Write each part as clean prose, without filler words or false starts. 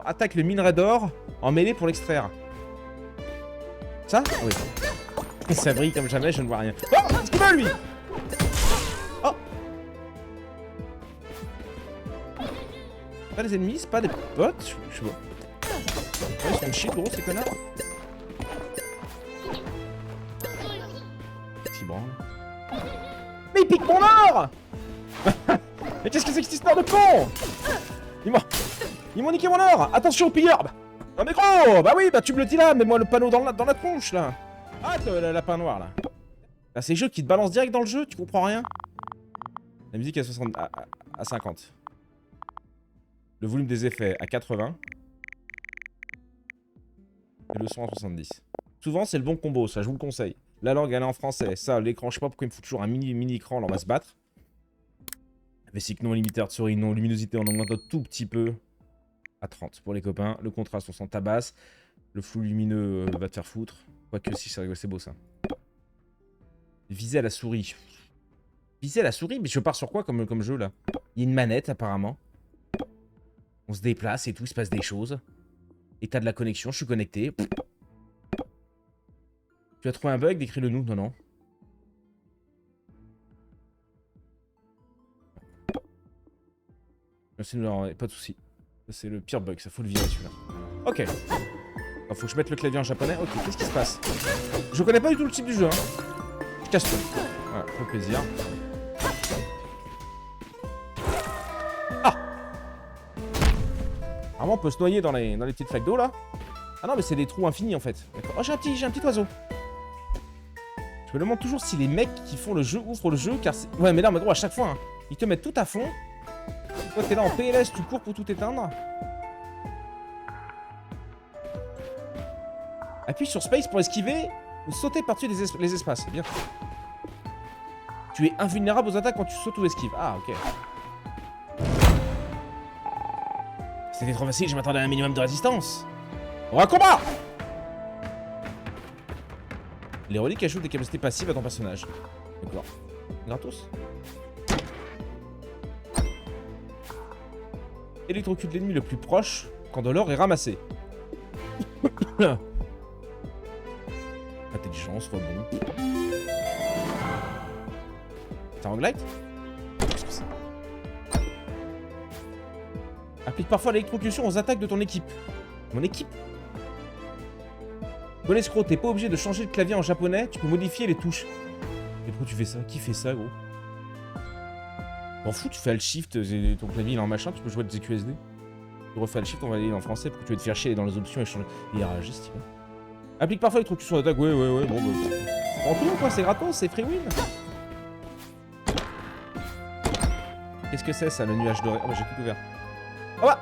Attaque le minerai d'or en mêlée pour l'extraire. Ça? Oui. Ça brille comme jamais, je ne vois rien. Oh! C'est quoi lui? Oh! Pas des ennemis, c'est pas des potes? Je sais pas. Ouais, ils sont chill gros ces connards. Petit branle. Mais il pique mon or! Mais qu'est-ce que c'est que cette histoire de con? Ils m'ont niqué mon or! Attention aux pilleurs! Non mais gros! Bah oui, bah tu me le dis là, mets-moi le panneau dans la tronche là! Ah, le lapin noir là. Là, c'est le jeu qui te balance direct dans le jeu, tu comprends rien? La musique est à 50. Le volume des effets à 80. Et le son à 70. Souvent, c'est le bon combo, ça, je vous le conseille. La langue, elle est en français. Ça, l'écran, je sais pas pourquoi il me fout toujours un mini écran, là, on va se battre. Basic non limité, de souris, non luminosité, on augmente un tout petit peu. À 30 pour les copains. Le contraste, on s'en tabasse. Le flou lumineux va te faire foutre. Quoique si, c'est beau ça. Viser à la souris. Viser à la souris? Mais je pars sur quoi comme jeu là? Il y a une manette apparemment. On se déplace et tout, il se passe des choses. Et t'as de la connexion, je suis connecté. Tu as trouvé un bug? Décris-le nous. Non, non. Merci, non, pas de soucis. C'est le pire bug, ça faut le virer celui-là. Ok. Oh, faut que je mette le clavier en japonais. Ok, qu'est-ce qui se passe? Je connais pas du tout le type du jeu. Hein. Je casse tout. Voilà, pour le plaisir. Ah! Vraiment, on peut se noyer dans les petites flaques d'eau là. Ah non, mais c'est des trous infinis en fait. Oh, j'ai un petit oiseau. Je me demande toujours si les mecs qui font le jeu ouvrent le jeu car c'est... Ouais, mais là, mais gros, à chaque fois, hein, ils te mettent tout à fond. Toi, t'es là en PLS, tu cours pour tout éteindre. Appuie sur Space pour esquiver ou sauter par-dessus les espaces. C'est bien. Tu es invulnérable aux attaques quand tu sautes ou esquives. Ah, ok. C'était trop facile, je m'attendais à un minimum de résistance. On va combat! Les reliques ajoutent des capacités passives à ton personnage. D'accord. Gratos. Électrocute l'ennemi le plus proche quand de l'or est ramassé. Intelligence, rebond. C'est un roguelite? Qu'est-ce que c'est? Applique parfois l'électrocution aux attaques de ton équipe. Mon équipe? Bon escroc, t'es pas obligé de changer le clavier en japonais, tu peux modifier les touches. Mais pourquoi tu fais ça? Qui fait ça, gros? T'en fous, tu fais Alt Shift, ton clavier il est en machin, tu peux jouer avec des ZQSD. Tu refais Alt Shift, on va aller en français, pour que tu vas te faire chier dans les options et changer. Il réagit, si tu veux. Applique parfois l'électrocution aux attaques, ouais, bon, bah. En tout, quoi, c'est gratos, c'est free win. Qu'est-ce que c'est ça, le nuage doré? Oh bah j'ai tout ouvert. Ah bah!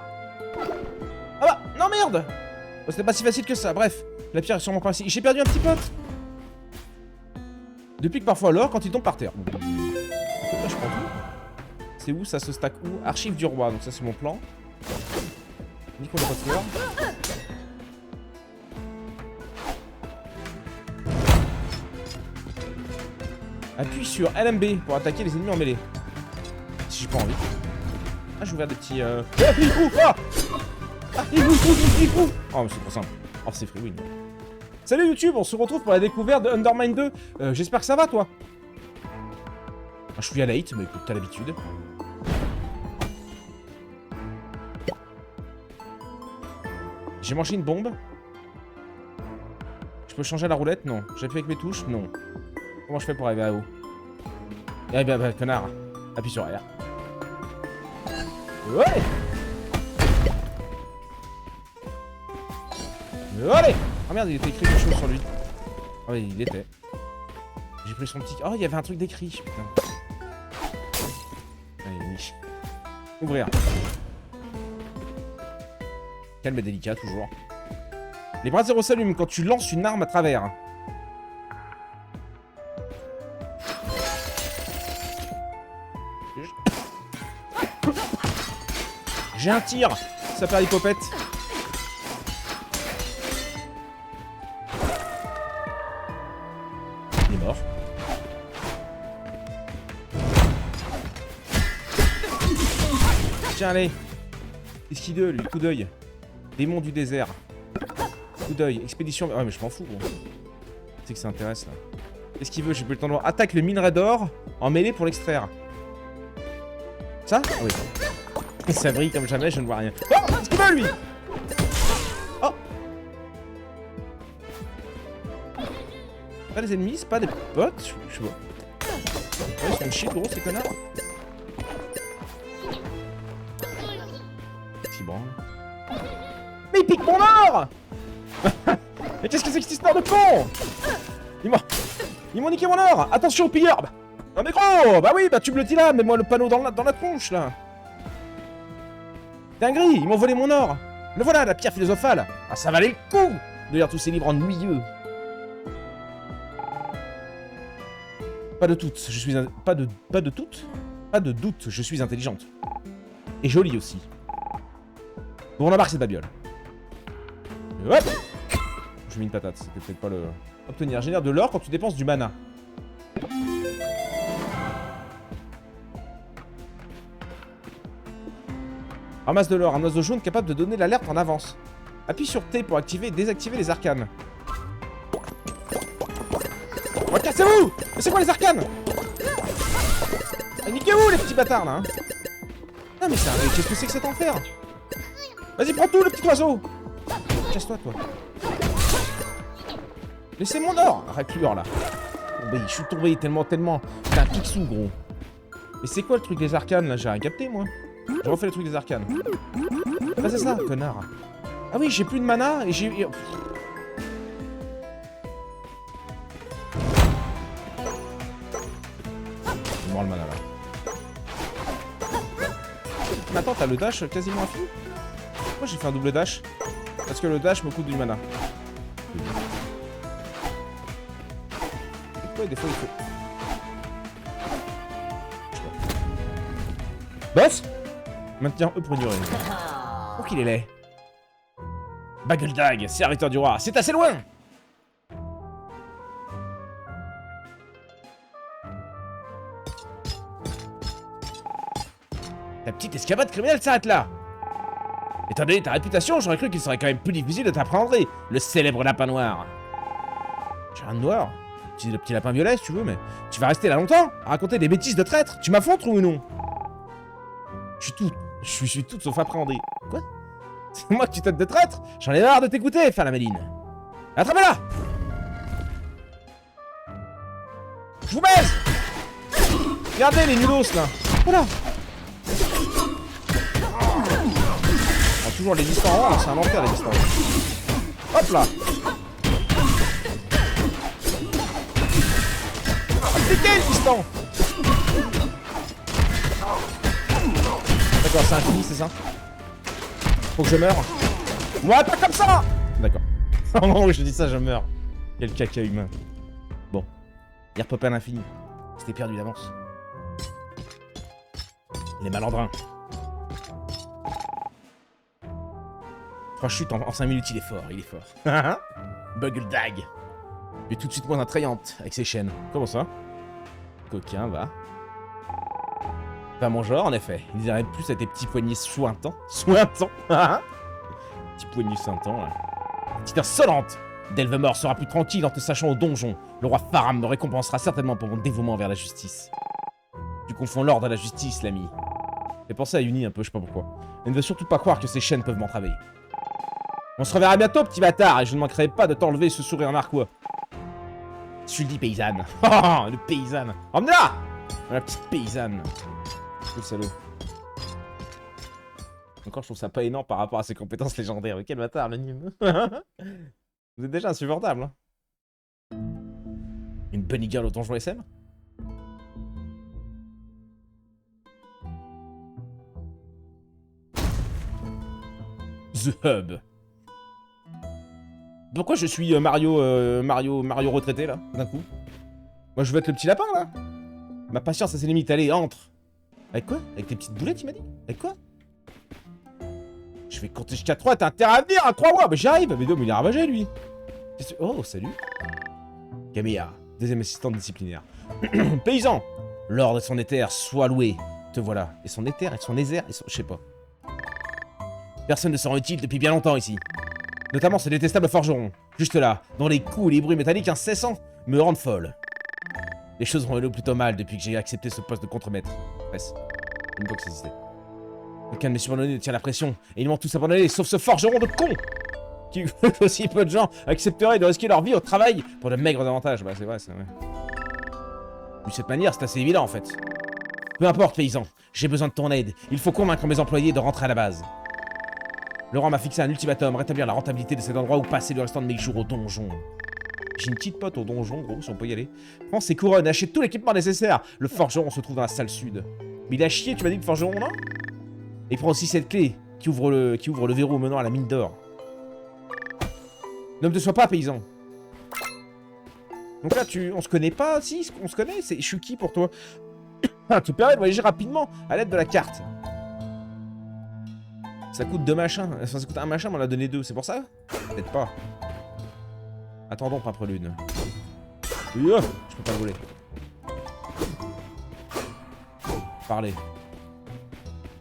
Ah bah! Non merde! Oh, c'était pas si facile que ça, bref. La pierre est sûrement pas ici. J'ai perdu un petit pote! Depuis que parfois l'or quand il tombe par terre. Je prends tout. C'est où ça se stack où? Archive du roi, donc ça c'est mon plan. Ni qu'on est pas de fleurs. Appuie sur LMB pour attaquer les ennemis en mêlée. Si j'ai pas envie. Ah, j'ai ouvert des petits. Ah, il fout! Ah, il fout! Oh, mais c'est trop simple. Oh, c'est free win. Salut YouTube, on se retrouve pour la découverte de Undermine 2. J'espère que ça va, toi. Ah, je suis à la hit, mais écoute, t'as l'habitude. J'ai mangé une bombe. Je peux changer la roulette? Non. J'appuie avec mes touches? Non. Comment je fais pour arriver à haut? Eh ben, connard. Appuie sur R. Ouais! Allez! Oh merde, il était écrit quelque chose sur lui. Ah oui, il était. J'ai pris son petit... Oh, il y avait un truc d'écrit, putain. Allez, oui. Ouvrir. Calme et délicat, toujours. Les bras zéro s'allument quand tu lances une arme à travers. J'ai un tir! Ça perd l'hypopète. Il est mort. Tiens, allez. Qu'est-ce qu'il veut, lui? Coup d'œil. Démon du désert. Coup d'œil. Expédition... Ouais, mais je m'en fous, gros. C'est que ça intéresse, là. Qu'est-ce qu'il veut? J'ai plus le temps de voir. Attaque le minerai d'or en mêlée pour l'extraire. Ça? Ah oui. Ça brille comme jamais, je ne vois rien. Oh! Qu'est-ce qu'il veut, lui? Oh! Pas des ennemis, c'est pas des potes? Je sais pas. Ouais, ils sont shit, gros, ces connards. Qu'est-ce qu'il branle? Mais il pique mon or! Mais qu'est-ce que c'est que cette histoire de con? Ils m'ont niqué mon or! Attention aux pilleurs! Non mais gros! Bah oui, bah tu me le dis là, mets-moi le panneau dans la tronche là! Dinguerie! Ils m'ont volé mon or! Le voilà, la pierre philosophale! Ah, ça valait le coup de lire tous ces livres ennuyeux! Pas de doute, je suis... Pas de doute? Pas de doute, je suis intelligente. Et jolie aussi. Bon, on embarque cette babiole. Et hop! Je mets une patate, c'était peut-être pas le... Obtenir, génère de l'or quand tu dépenses du mana. Ramasse de l'or, un oiseau jaune capable de donner l'alerte en avance. Appuie sur T pour activer et désactiver les arcanes. Oh, cassez-vous! Mais c'est quoi les arcanes? Niquez-vous les petits bâtards là, hein. Non mais ça, qu'est-ce que c'est que cet enfer? Vas-y, prends tout le petit oiseau! Casse-toi, toi. Laissez mon or! Raclure là. Je suis tombé tellement. T'es un pixou, gros. Mais c'est quoi le truc des arcanes là? J'ai rien capté moi. Je refais le truc des arcanes. Ah, c'est ça, connard. Ah oui, j'ai plus de mana et j'ai. C'est mort le mana là. Mais attends, t'as le dash quasiment infini? Pourquoi j'ai fait un double dash? Parce que le dash me coûte du mana. Ouais, des fois il faut. Boss! Maintenir E pour ignorer. Oh qu'il est laid. Baguldag, serviteur du roi, c'est assez loin! Ta petite escapade criminelle s'arrête là! Étant donné ta réputation, j'aurais cru qu'il serait quand même plus difficile de t'apprendre le célèbre lapin noir. J'ai rien de noir? Le petit lapin violet si tu veux, mais tu vas rester là longtemps à raconter des bêtises de traître? Tu m'affrontes ou non? Je suis tout sauf appréhendé. Quoi? C'est moi que tu traites de traître? J'en ai marre de t'écouter, faire la maline. Attrapez-la! Je vous baise! Regardez les nulos là! Voilà! Ah, toujours les listes en rang, c'est un enfer les listes en rang. Hop là! Appliquez le piston! D'accord, c'est infini, c'est ça? Faut que je meure? Ouais, pas comme ça! D'accord. Au moment où je dis ça, je meurs. Quel caca humain. Bon. Hier popé à l'infini. C'était perdu d'avance. Les malandrins. 3 chutes en 5 minutes, il est fort, il est fort. Bugledag. Il est tout de suite moins attrayante avec ses chaînes. Comment ça? Coquin, va. Pas mon genre, en effet. Il dirait plus à tes petits poignets sointants. Sointants. Petit poignet sointant, là. Petite insolente! Delvemort sera plus tranquille en te sachant au donjon. Le roi Faram me récompensera certainement pour mon dévouement envers la justice. Tu confonds l'ordre à la justice, l'ami. J'ai pensé à Uni un peu, je sais pas pourquoi. Elle ne veut surtout pas croire que ces chaînes peuvent m'entraver. On se reverra bientôt, petit bâtard, et je ne manquerai pas de t'enlever ce sourire narquois. Je suis le dit paysanne. Oh, le paysanne. Emmenez-la! La petite paysanne. Le salaud. Encore, je trouve ça pas énorme par rapport à ses compétences légendaires. Mais quel bâtard, l'anime. Vous êtes déjà insupportable, hein. Une bunny girl au donjon SM? The Hub. Pourquoi je suis Mario retraité, là, d'un coup? Moi, je veux être le petit lapin, là. Ma patience a ses limites. Allez, entre. Avec quoi? Avec tes petites boulettes, il m'a dit? Avec quoi? Je vais compter jusqu'à 3, t'as intérêt à venir, à 3 mois. Mais j'arrive. Mais non, mais il est ravagé, lui. Oh, salut. Camilla, deuxième assistante disciplinaire. Paysan. L'ordre et son éther, sois loué. Te voilà. Et son éther, et son éther, et son... Je sais pas. Personne ne s'en rend utile depuis bien longtemps ici. Notamment ce détestable forgeron. Juste là, dont les coups et les bruits métalliques incessants me rendent folle. Les choses vont aller plutôt mal depuis que j'ai accepté ce poste de contremaître. Bref, une fois que ça existait. Aucun de mes subordonnés ne tient la pression, et ils m'ont tous abandonné, sauf ce forgeron de con qui aussi peu de gens accepteraient de risquer leur vie au travail pour de maigres avantages. Bah c'est vrai, c'est vrai. De cette manière, c'est assez évident en fait. Peu importe, paysan, j'ai besoin de ton aide. Il faut convaincre mes employés de rentrer à la base. Laurent m'a fixé un ultimatum, rétablir la rentabilité de cet endroit où passer le restant de mes jours au donjon. J'ai une petite pote au donjon, gros, si on peut y aller. Prends ses couronnes, achète tout l'équipement nécessaire. Le forgeron se trouve dans la salle sud. Mais il a chié, tu m'as dit, le forgeron, non? Et prends aussi cette clé qui ouvre le verrou menant à la mine d'or. Ne me déçois pas, paysan. Donc là, on se connaît pas? Si, on se connaît. Je suis qui pour toi? Tu permets de voyager rapidement à l'aide de la carte. Ça coûte 2 machins. Enfin, ça coûte un machin, mais on en a donné 2. C'est pour ça? Peut-être pas. Attendons, pas prélude. Je peux pas le voler. Parler.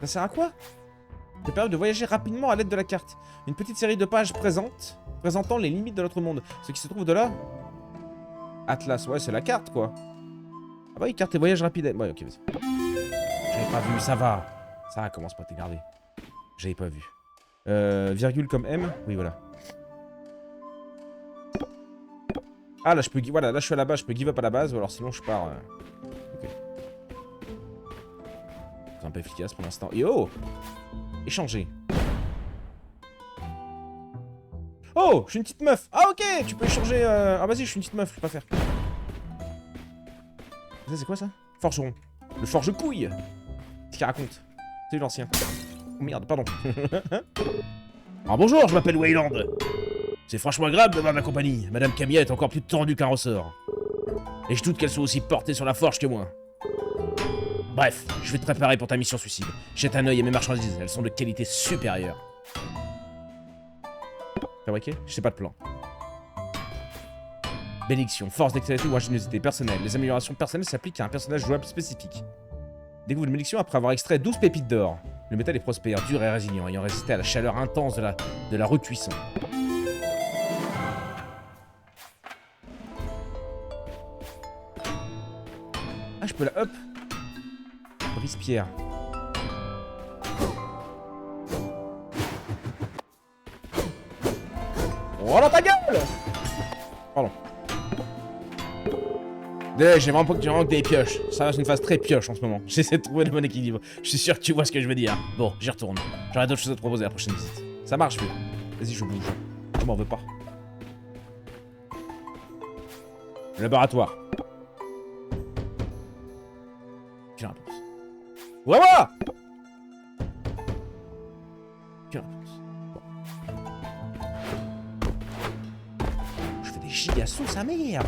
Ça sert à quoi? Ça permet de voyager rapidement à l'aide de la carte. Une petite série de pages présentant les limites de notre monde. Ce qui se trouve de là. Atlas, ouais, c'est la carte, quoi. Ah bah oui, carte et voyage rapide. Ouais, ok, vas-y. J'avais pas vu, ça va. Ça commence pas à t'énerver. J'avais pas vu. Virgule comme M. Oui, voilà. Ah, là, je peux... Voilà, là, je suis à la base. Je peux give up à la base. Ou alors, sinon, je pars... Ok. C'est un peu efficace pour l'instant. Et oh! Échanger. Oh! Je suis une petite meuf. Ah, ok! Tu peux échanger... Ah, vas-y, je suis une petite meuf. Je peux pas faire. Ça, c'est quoi, ça? Forgeron. Le forge-couille. Qu'est-ce qu'il raconte? C'est l'ancien. Oh, merde, pardon. Alors, bonjour, je m'appelle Wayland. C'est franchement agréable de voir ma compagnie. Madame Camilla est encore plus tendue qu'un ressort. Et je doute qu'elle soit aussi portée sur la forge que moi. Bref, je vais te préparer pour ta mission suicide. Jette un œil à mes marchandises, elles sont de qualité supérieure. Fabriqué? Je sais pas de plan. Bénédiction, force, dextérité ou ingéniosité personnelle. Les améliorations personnelles s'appliquent à un personnage jouable spécifique. Découvre une bénédiction après avoir extrait 12 pépites d'or. Le métal est prospère, dur et résilient, ayant résisté à la chaleur intense de la recuisson. Ah, je peux la up. Brise-pierre. Oh dans ta gueule! Pardon. J'ai vraiment que des pioches. Ça reste une phase très pioche en ce moment. J'essaie de trouver le bon équilibre. Je suis sûr que tu vois ce que je veux dire. Bon, j'y retourne. J'aurai d'autres choses à te proposer à la prochaine visite. Ça marche, oui. Vas-y, je bouge. Je m'en veux pas. Le laboratoire. Quelle réponse? Ouais, voilà! Quelle réponse? Bon. Je fais des gigasous, sa mère!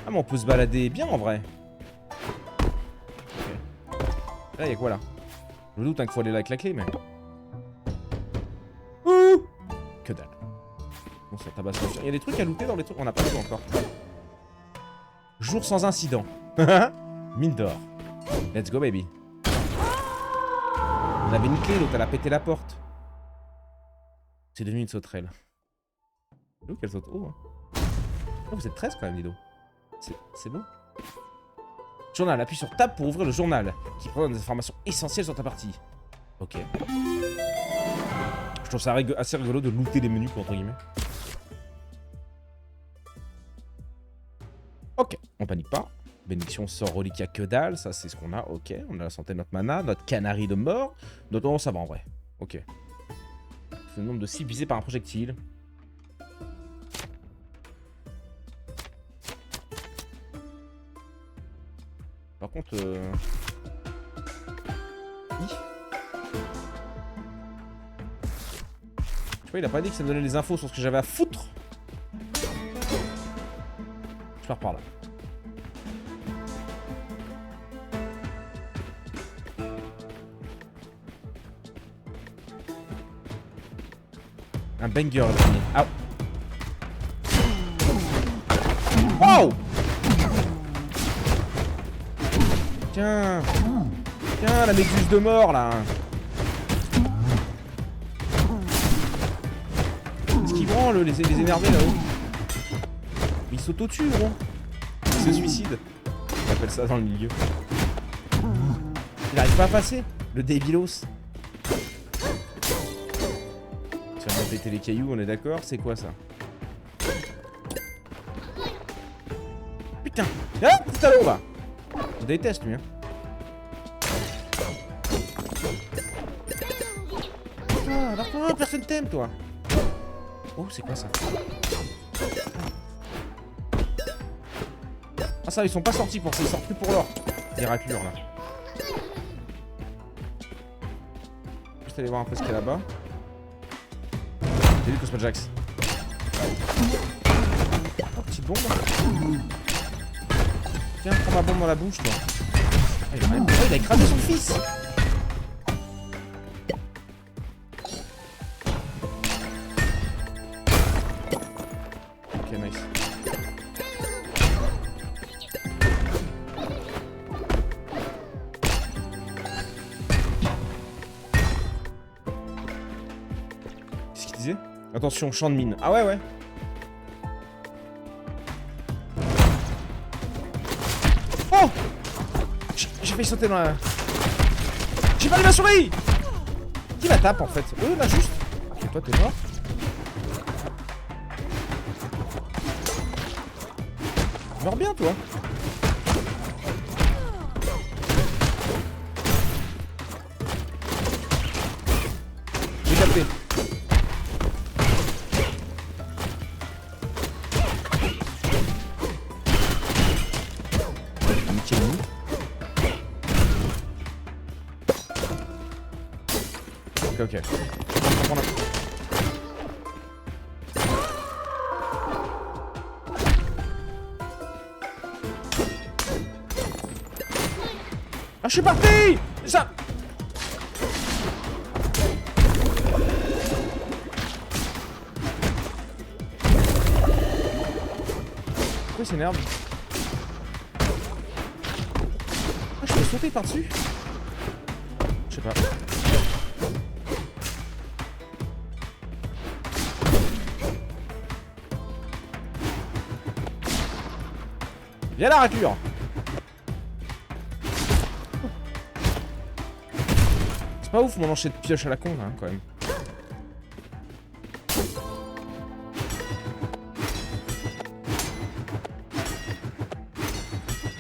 Ah, mais on peut se balader bien en vrai. Okay. Là, y'a quoi là? Je me doute hein, qu'il faut aller là avec la clé, mais. Ouh! Que dalle. Bon, ça tabasse. Il y a des trucs à looter dans les trucs. On n'a pas vu encore. Jour sans incident. Mine d'or. Let's go, baby. On avait une clé, l'autre elle a pété la porte. C'est devenu une sauterelle. Où qu'elle saute haut, hein. Oh, vous êtes 13 quand même, Dido. C'est beau. Journal, appuie sur Tab pour ouvrir le journal, qui présente des informations essentielles sur ta partie. Ok. Je trouve ça assez rigolo de looter les menus, entre guillemets. Ok, on panique pas. Bénédiction sort reliquat que dalle, ça c'est ce qu'on a, ok. On a la santé de notre mana, notre canari de mort. Notre... Oh, ça va en vrai. Ok. C'est le nombre de cibles visées par un projectile. Par contre... Je sais pas, il a pas dit que ça me donnait les infos sur ce que j'avais à foutre. Je pars par là. Un banger le premier. Ah. Wow! Tiens! Tiens, la méduse de mort là! les énerver là-haut. Il s'auto-tue, gros. Il se suicide. On appelle ça dans le milieu. Il arrive pas à passer. Le débilos. Tu vas me péter les cailloux, on est d'accord? C'est quoi ça? Putain! Ah! Putain là, va! Je déteste lui, hein. Ah, alors toi, personne t'aime, toi. Oh, c'est quoi ça? Ah ça, ils sont pas sortis pour ça, ils sortent plus pour l'or. Les raclures, là. Juste aller voir un peu ce qu'il y a là-bas. J'ai vu Cosmo Jax. Oh, petite bombe. Tiens, prends ma bombe dans la bouche, toi. Ah, il a écrasé son fils. Ok, nice. Qu'est-ce qu'il disait? Attention, champ de mine. Ah ouais, ouais. Oh! J'ai failli sauter dans la... J'ai pas vu ma souris! Qui la tape en fait? Là juste. Ok, toi t'es mort. Meurs bien toi. J'ai capté. Ok. On a... Ah, je suis parti! Ça... Pourquoi il s'énerve? Ah, je peux sauter par-dessus? Je sais pas. Viens la raclure. C'est pas ouf mon lancer de pioche à la con là, quand même.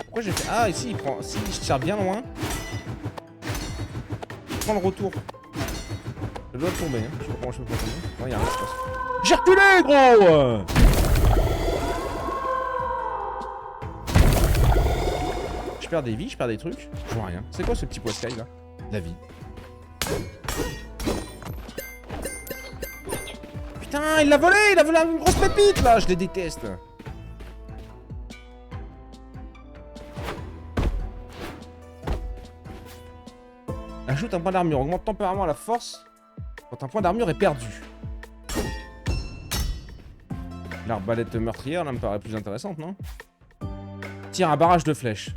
Pourquoi j'ai fait... Ah ici il prend... Si je tire bien loin. Il prend le retour. Je dois tomber, hein. Je sais pas comment je peux pas tomber. Non, y'a rien qui se passe. J'ai reculé gros. Je perds des vies, je perds des trucs. Je vois rien. C'est quoi ce petit poiscaille là? La vie. Putain, il l'a volé! Il a volé une grosse pépite là! Je les déteste. Ajoute un point d'armure. Augmente temporairement la force quand un point d'armure est perdu. L'arbalète meurtrière là me paraît plus intéressante, non? Tire un barrage de flèches.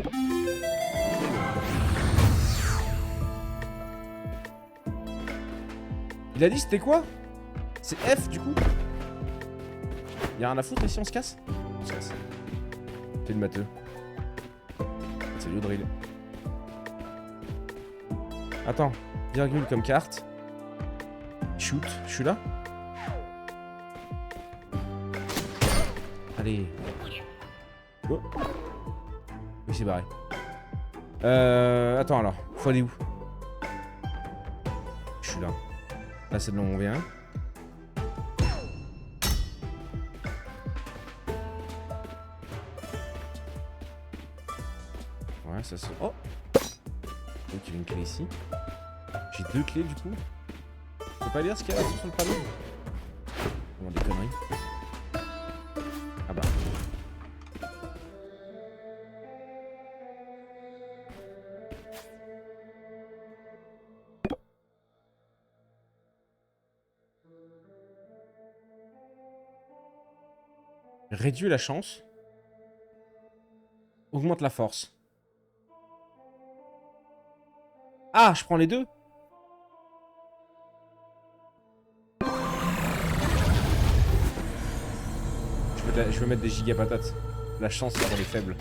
Il a dit c'était quoi? C'est F du coup? Y'a rien à foutre ici, on se casse? On se casse. T'es le matheux. C'est le drill. Attends, virgule comme carte. Shoot, je suis là? Allez. Go. Oui, c'est barré. Attends alors, faut aller où? Je suis là. Là, c'est de là où on vient. Ouais, ça se... Oh! Donc, il y a une clé ici. J'ai deux clés, du coup. Je peux pas lire ce qu'il y a là sur le panneau? Comment des conneries. Ah bah. Réduit la chance. Augmente la force. Ah, je prends les deux. je veux mettre des giga patates. La chance c'est pour les faibles.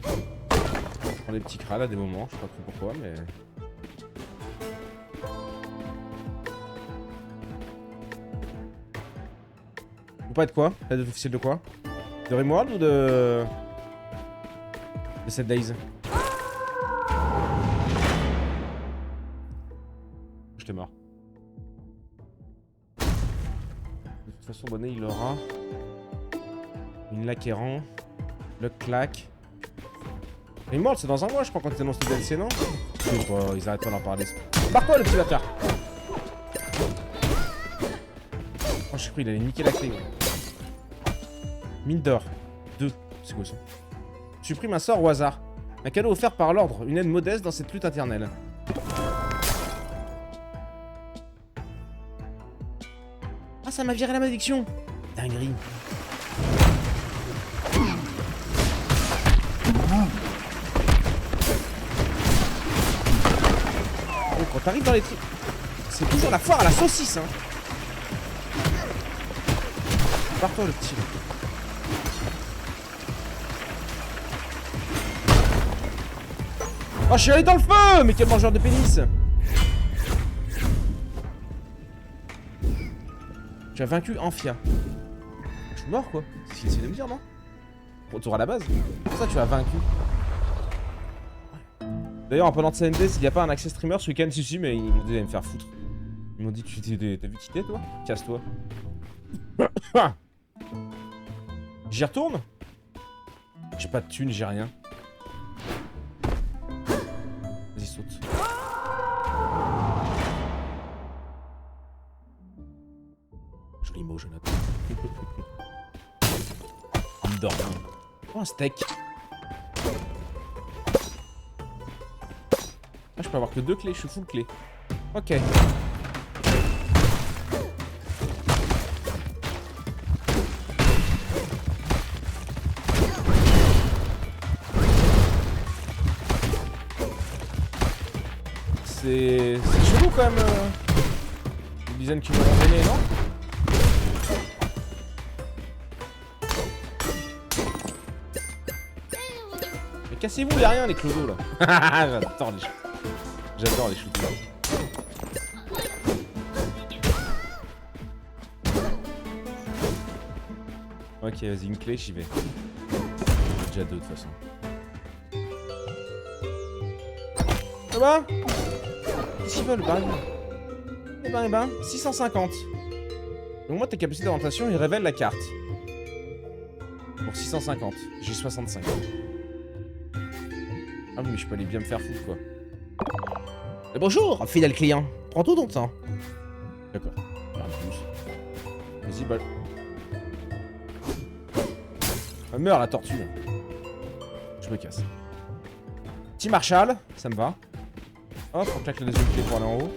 Je prends des petits crânes à des moments, je sais pas trop pourquoi, mais... Vous pas de quoi? La date officielle de quoi? De Rimworld ou de 7 Days? J'étais mort. De toute façon, Bonnet il aura une Laquerant, le clac. Rimworld c'est dans un mois, je crois, quand ils annoncent le DLC, non? Je sais pas, ils arrêtent pas d'en parler. Barre-toi, le petit bâtard! Oh, je sais pas, il allait niquer la clé. Mine d'or. 2. C'est quoi ça? Supprime un sort au hasard. Un cadeau offert par l'ordre. Une aide modeste dans cette lutte éternelle. Ah, ça m'a viré la malédiction. Dinguerie. Oh, quand t'arrives dans les trucs... C'est toujours la foire à la saucisse, hein. Pars-toi, le petit. Oh, je suis allé dans le feu! Mais quel mangeur de pénis! Tu as vaincu Amphia. Je suis mort, quoi. C'est ce qu'il essaie de me dire, non? Retour à la base. Pour ça, tu as vaincu. D'ailleurs, en parlant de CND, s'il n'y a pas un accès streamer ce week-end, si, mais ils m'ont dit d'aller me faire foutre. Ils m'ont dit, t'as vu quitter, toi? Casse-toi. J'y retourne? J'ai pas de thunes, j'ai rien. Vas-y, saute. Joli mot, Jonathan. Il dort. Oh, un steak. Ah, je peux avoir que 2 clés, je suis full clé. Ok. C'est chelou quand même. Une dizaine qui m'ont entraîné, non? Mais cassez-vous, y'a rien les clodos là. J'adore les shoots. J'adore les shoots. Ok, vas-y, une clé, j'y vais. Déjà 2 de toute façon. Ça va? Qu'est-ce qu'ils veulent, baril? Eh ben, 650. Donc moi, tes capacités d'orientation, ils révèlent la carte. Pour 650. J'ai 65. Ah oui, mais je peux aller bien me faire foutre, quoi. Et bonjour, fidèle client. Prends tout ton temps. D'accord. Rien de plus. Vas-y, balle. Ah, meurs, la tortue. Je me casse. Petit Marshall, ça me va. Hop, on claque la deuxième clé pour aller en haut.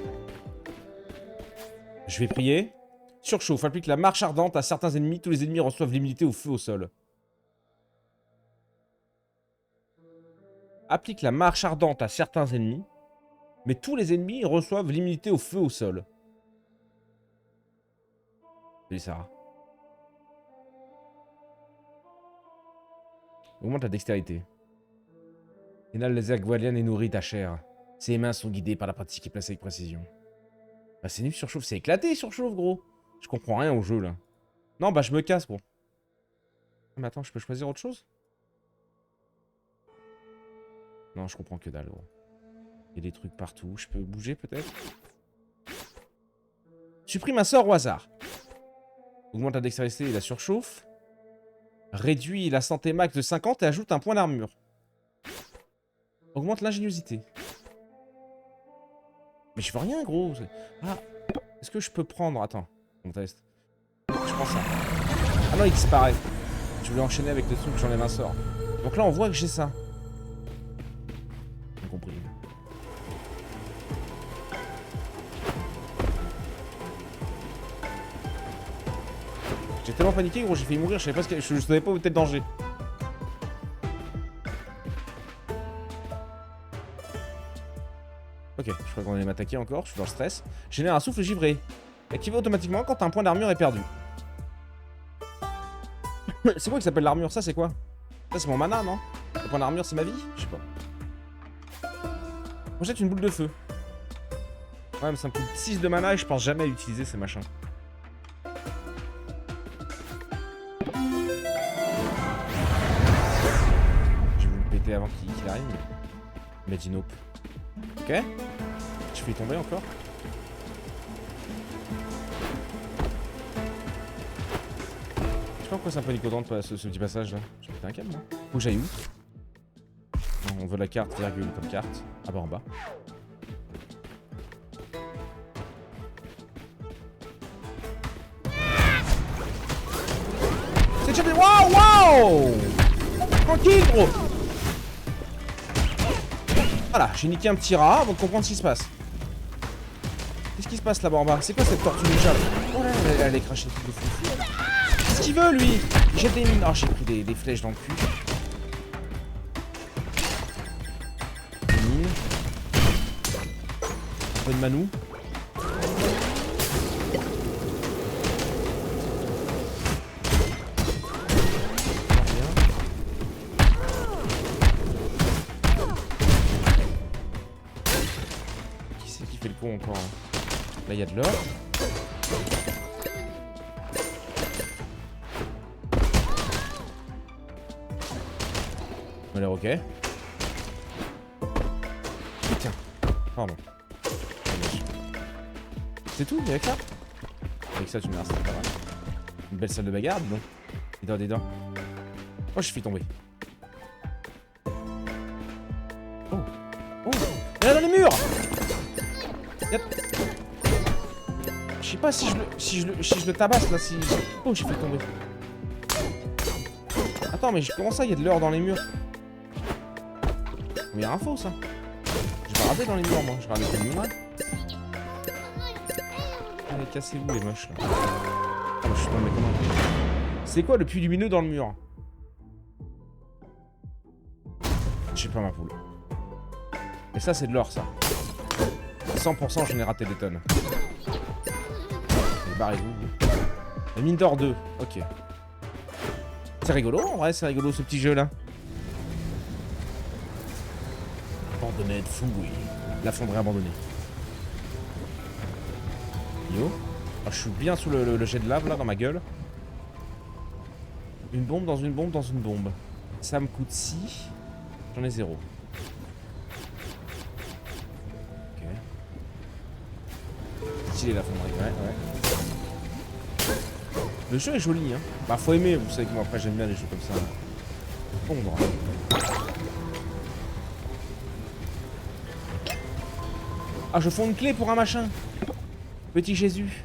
Je vais prier. Surchauffe, applique la marche ardente à certains ennemis. Tous les ennemis reçoivent l'immunité au feu au sol. Applique la marche ardente à certains ennemis. Mais tous les ennemis reçoivent l'immunité au feu au sol. Salut Sarah. Augmente ta dextérité. Inhale les airs gualiennes et nourrit ta chair. Ses mains sont guidées par la pratique et placées avec précision. Bah c'est nul, Surchauffe, c'est éclaté, Surchauffe, gros. Je comprends rien au jeu, là. Non, bah je me casse, gros. Mais attends, je peux choisir autre chose? Non, je comprends que dalle, gros. Il y a des trucs partout. Je peux bouger, peut-être? Supprime un sort au hasard. Augmente la dextérité et la surchauffe. Réduit la santé max de 50 et ajoute un point d'armure. Augmente l'ingéniosité. Mais je fais rien, gros. Ah, est-ce que je peux prendre... Attends, on teste. Je prends ça. Ah non, il disparaît. Je voulais enchaîner avec le truc, j'enlève un sort. Donc là, on voit que j'ai ça. J'ai compris. J'ai tellement paniqué, gros, j'ai failli mourir, je savais pas ce que... Je savais pas où était le danger. Ok, je crois qu'on allait m'attaquer encore, je suis dans le stress. Génère un souffle givré. Activé automatiquement quand un point d'armure est perdu. C'est quoi qui s'appelle l'armure? Ça, c'est quoi? Ça, c'est mon mana, non? Le point d'armure, c'est ma vie? Je sais pas. On jette une boule de feu. Ouais, mais ça me coûte 6 de mana et je pense jamais à utiliser ces machins. J'ai voulu le péter avant qu'il arrive, mais... Il m'a dit nope. Ok. Je fais tomber encore. Je sais pas pourquoi c'est un peu nicodant ce petit passage là. Je pété un câble, moi. Faut que j'aille où? Non, on veut la carte, virgule comme carte. Ah bah en bas. C'est déjà des... Waouh, waouh! Tranquille, gros! Voilà, j'ai niqué un petit rat avant de comprendre ce qui se passe. Qu'est-ce qui se passe là-bas en bas? C'est quoi cette tortue ninja là? Oh là, elle est crachée tout de fou. Qu'est-ce qu'il veut lui? Il jette des mines. Oh, j'ai pris des flèches dans le cul. Des mines. Un peu de manou. Qui c'est qui fait le con encore? Là, il y a de l'or. On a l'air ok. Putain. Pardon. C'est tout, avec ça? Avec ça, tu me remercies, c'est pas vrai. Une belle salle de bagarre, dis donc. Des dents. Oh, je suis tombé. Oh. Oh. Il y en a dans les murs! Yep. Je sais pas si je le tabasse là, si... Oh, j'ai fait tomber. Attends, mais comment ça, il y a de l'or dans les murs? Mais il y a un faux, ça. J'ai pas regardé dans les murs, moi. Je regardais les murs. Allez, cassez-vous, les moches, là. Oh, je suis tombé comment? C'est quoi le puits lumineux dans le mur? Je sais pas, ma poule. Et ça, c'est de l'or, ça. 100%, j'en ai raté des tonnes. Barrez-vous. La mine d'or 2, ok. C'est rigolo, en vrai, c'est rigolo ce petit jeu là. Abandonné de Fungui. La fonderie abandonnée. Yo. Ah, je suis bien sous le jet de lave là dans ma gueule. Une bombe dans une bombe dans une bombe. Ça me coûte 6. J'en ai 0. Ok. Stylé la fonderie, ouais. Le jeu est joli, hein. Bah, faut aimer, vous savez que moi, après, j'aime bien les jeux comme ça. Fondre. Ah, je fonds une clé pour un machin. Petit Jésus.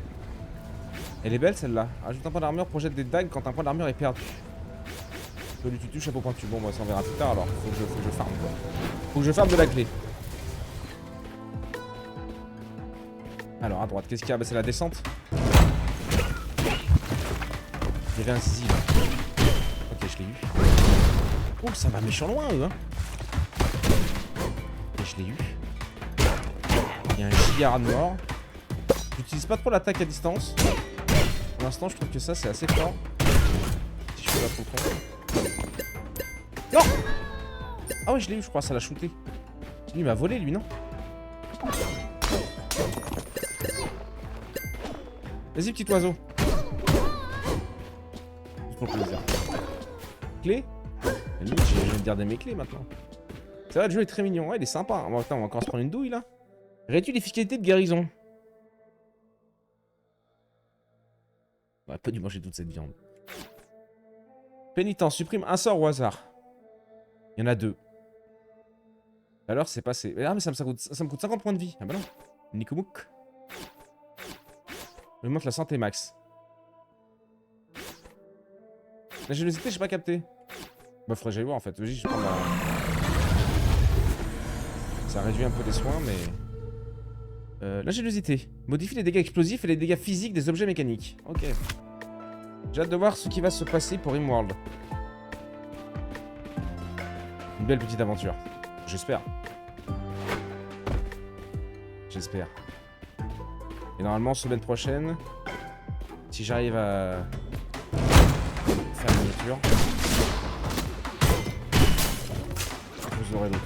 Elle est belle, celle-là. Ajoute un point d'armure, projette des dagues quand un point d'armure est perdu. Celui tu chapeau pointu. Bon, bah, ça on verra plus tard, alors. Faut que je farme, quoi. Faut que je farme de la clé. Alors, à droite, qu'est-ce qu'il y a? Bah, c'est la descente. Il y avait un zizi là. Ok, je l'ai eu. Oh, ça va méchant loin, eux, hein. Ok, je l'ai eu. Il y a un giga de mort. J'utilise pas trop l'attaque à distance. Pour l'instant, je trouve que ça, c'est assez fort. Si je fais pas trop con. Non! Ah ouais, je l'ai eu, je crois, ça l'a shooté. Lui, il m'a volé, lui, non? Vas-y, petit oiseau. Plaisir. Clé? Je vais me garder mes clés maintenant. Ça va, le jeu est très mignon. Ouais, il est sympa. Bon, attends, on va encore se prendre une douille là. Réduit l'efficacité de guérison. On va pas dû manger toute cette viande. Pénitent, supprime un sort au hasard. Il y en a 2. Alors, c'est passé. Ah, mais ça me coûte 50 points de vie. Ah bah non. Nikomouk. Je me montre la santé max. La gélosité, j'ai pas capté. Bah, faudrait que j'aille voir en fait. Vas-y, je vais prendre la... Ça réduit un peu les soins, mais. La gélosité. Modifie les dégâts explosifs et les dégâts physiques des objets mécaniques. Ok. J'ai hâte de voir ce qui va se passer pour Rimworld. Une belle petite aventure. J'espère. J'espère. Et normalement, semaine prochaine, si j'arrive à faire la miniature. Vous aurez l'autre.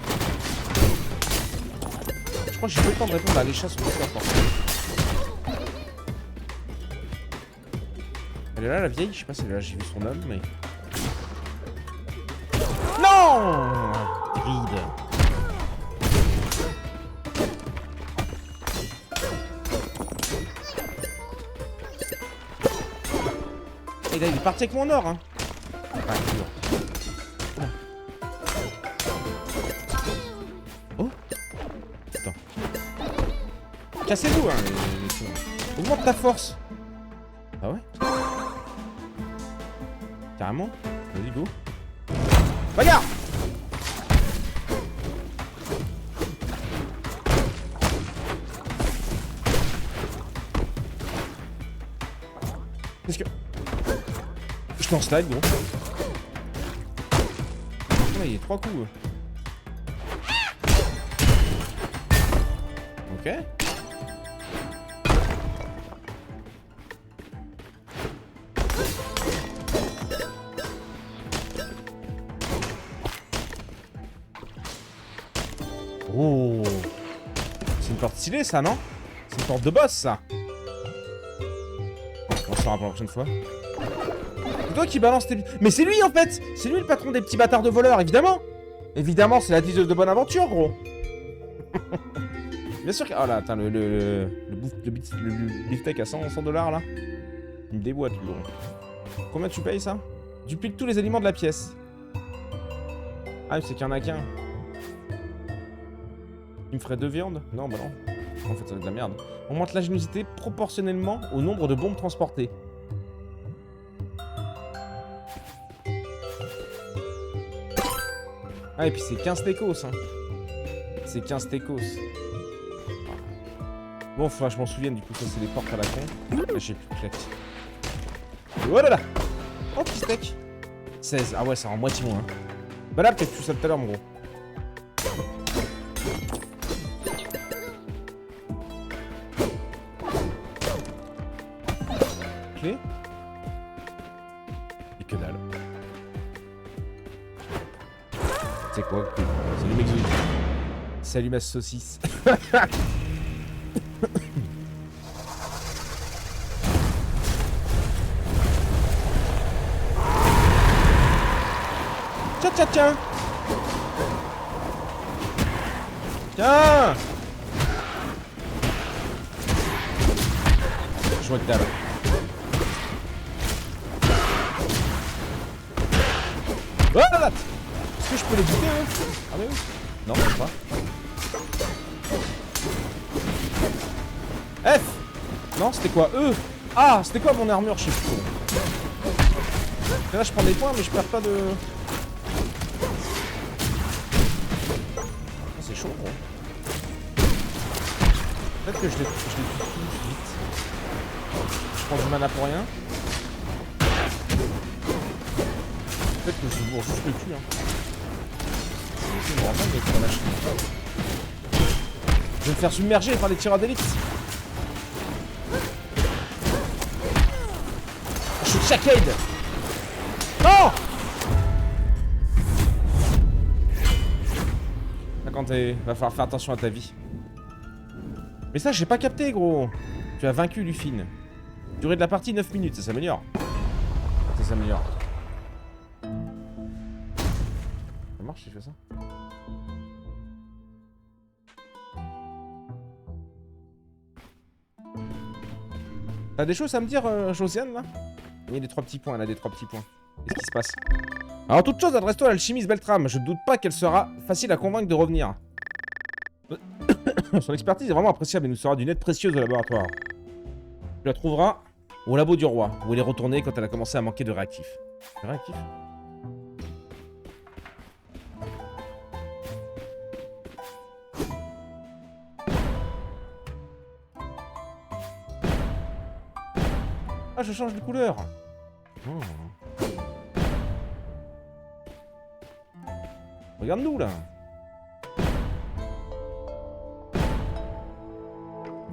Je crois que j'ai pas eu le temps de répondre à l'écha sur le score. Elle est là la vieille, je sais pas si elle est là, j'ai vu son homme mais... Non Ride. Et là il est parti avec mon or hein. Ah, oh. Attends. Cassez-vous hein les... Augmente ta force. Ah ouais. Carrément. Vas-y go. Regarde. Qu'est-ce que... Je t'en slide gros. Oh, il y a 3 coups. Ok. Oh. C'est une porte stylée ça non? C'est une porte de boss ça. On se fera pour la prochaine fois. C'est toi qui balance tes... Mais c'est lui en fait. C'est lui le patron des petits bâtards de voleurs évidemment. Évidemment c'est la diseuse de bonne aventure gros. Bien sûr que... Oh là attends le beefsteak à 100 $ là. Il me déboîte lui gros. Combien tu payes ça? Duplique tous les aliments de la pièce. Ah c'est qu'il y en a qu'un. Il me ferait 2 viandes? Non, bah non. En fait, ça va être de la merde. Augmente l'ingéniosité proportionnellement au nombre de bombes transportées. Ah, et puis c'est 15 techos, hein. C'est 15 techos. Bon, faudra que je m'en souvienne, du coup, ça c'est les portes à la con. Là, j'ai plus de claque. Oh là là! Oh, petit steak! 16. Ah ouais, ça rend moitié moins. Hein. Bah là, peut-être tout ça tout à l'heure, mon gros. Clé. Et que dalle. C'est quoi? Salut Mexoïd. Salut ma saucisse. Tiens, tiens, tiens. Tiens. Je vois que dalle. Oh là là. Est-ce que je peux les buter hein? Ah mais oui. Non, même pas. F. Non, c'était quoi? E. Ah, c'était quoi mon armure? Je sais plus. Là, je prends des points, mais je perds pas de... Ah, c'est chaud, gros. Peut-être que je les tue vite. Je prends du mana pour rien. Peut-être que je vais juste le cul, hein. Je vais me faire submerger par les tireurs d'élite. Je suis Shakade. Non. Là, quand va falloir faire attention à ta vie. Mais ça, j'ai pas capté, gros. Tu as vaincu Lufine. Durée de la partie 9 minutes, ça s'améliore. Ça s'améliore. Ça marche si je fais ça? T'as des choses à me dire, Josiane, là? Il y a des 3 petits points, elle a des 3 petits points. Qu'est-ce qui se passe? Alors, toute chose, adresse-toi à l'alchimiste Beltram. Je ne doute pas qu'elle sera facile à convaincre de revenir. Son expertise est vraiment appréciable et nous sera d'une aide précieuse au laboratoire. Tu la trouveras au labo du roi, où elle est retournée quand elle a commencé à manquer de réactifs. De réactifs? Ah, je change de couleur. Oh. Regarde-nous, là.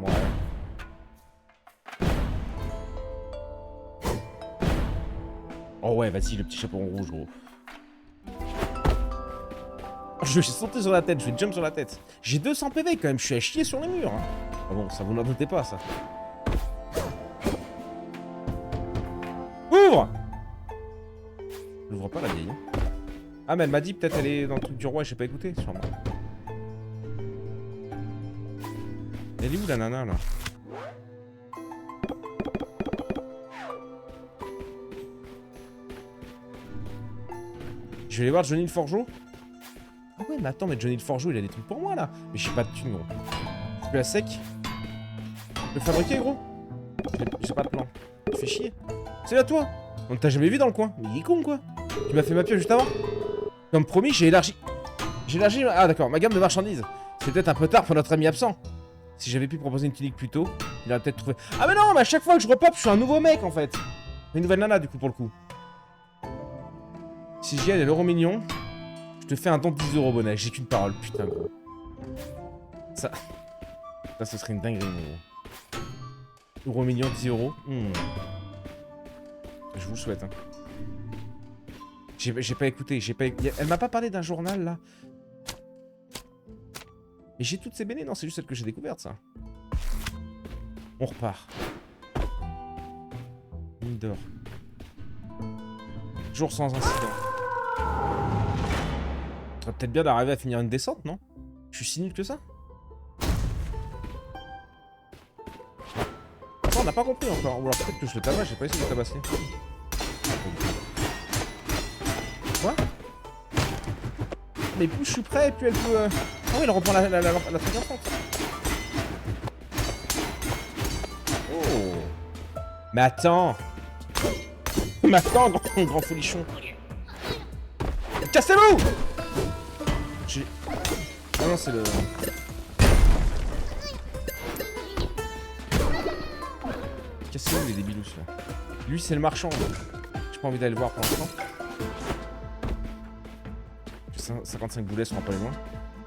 Ouais. Oh ouais, vas-y, le petit chaperon rouge, gros. Je vais sauter sur la tête, je vais jump sur la tête. J'ai 200 PV quand même, je suis à chier sur les murs. Hein. Ah bon, ça vous n'en doutez pas, ça. Ouvre! Je l'ouvre pas, la vieille. Ah, mais elle m'a dit, peut-être elle est dans le truc du roi, j'ai pas écouté, sûrement. Elle est où, la nana, là? Je vais aller voir Johnny le Forgeau. Ah ouais, mais attends, mais Johnny le Forgeau, il a des trucs pour moi, là. Mais j'ai pas de thune, gros. Je suis à sec. Je peux le fabriquer, gros? J'ai pas de plan. Tu fais chier. C'est là, toi. On t'a jamais vu dans le coin. Mais il est con, quoi. Tu m'as fait ma pioche juste avant. Comme promis, j'ai élargi... Ah, d'accord, ma gamme de marchandises. C'est peut-être un peu tard pour notre ami absent. Si j'avais pu proposer une tunique plus tôt, il aurait peut-être trouvé... Ah mais non, mais à chaque fois que je repop, je suis un nouveau mec, en fait. Une nouvelle nana, du coup, pour le coup. Si j'y allais l'euro million, je te fais un don de 10 € bonnet. J'ai qu'une parole, putain, gros. Ça, ce serait une dinguerie, gros. Euro million, 10 €. Je vous le souhaite, hein. J'ai pas écouté, Elle m'a pas parlé d'un journal, là. Mais j'ai toutes ces bénées, non, c'est juste celle que j'ai découverte, ça. On repart. Mine d'or. Jour sans incident. Ce serait peut-être bien d'arriver à finir une descente, non? Je suis si nul que ça? Ça, on n'a pas compris encore. Ou alors peut-être que je le tabasse, j'ai pas essayé de le tabasser. Quoi? Mais plus je suis prêt, plus elle peut... Ah oui, elle reprend la truc enfant. Oh. Mais attends. Mais attends, grand folichon. Cassez-vous! Ah non, c'est le... Cassez-vous les débilous, là. Lui, c'est le marchand. J'ai pas envie d'aller le voir pour l'instant. 55 boulets seront pas les loin.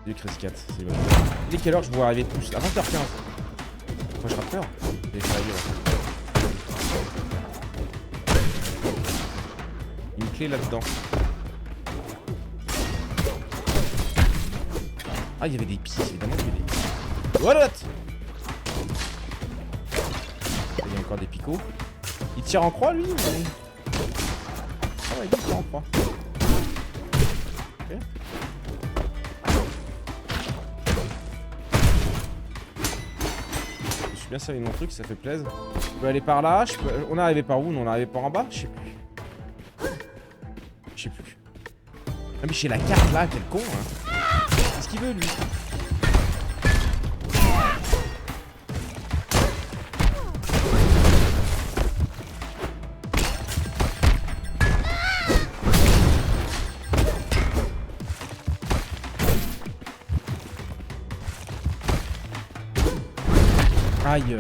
Du Crazy 4, c'est bon. Il est quelle heure je vois arriver tous? À 20h15. Moi, je rate peur. Il est arrivé, là. Il y a une clé là-dedans. Ah, il y avait des pistes, évidemment qu'il y avait des pistes. What? Il y a encore des picots. Il tire en croix, lui, ou... Ah ouais, il tire en croix. Ok. Je suis bien servi de mon truc, ça fait plaisir. Je peux aller par là, on est arrivé par où? Non, on est arrivé par en bas? Je sais plus. Je sais plus. Ah mais j'ai la carte là, quel con, hein. Qu'est-ce qu'il veut, lui? Aïe.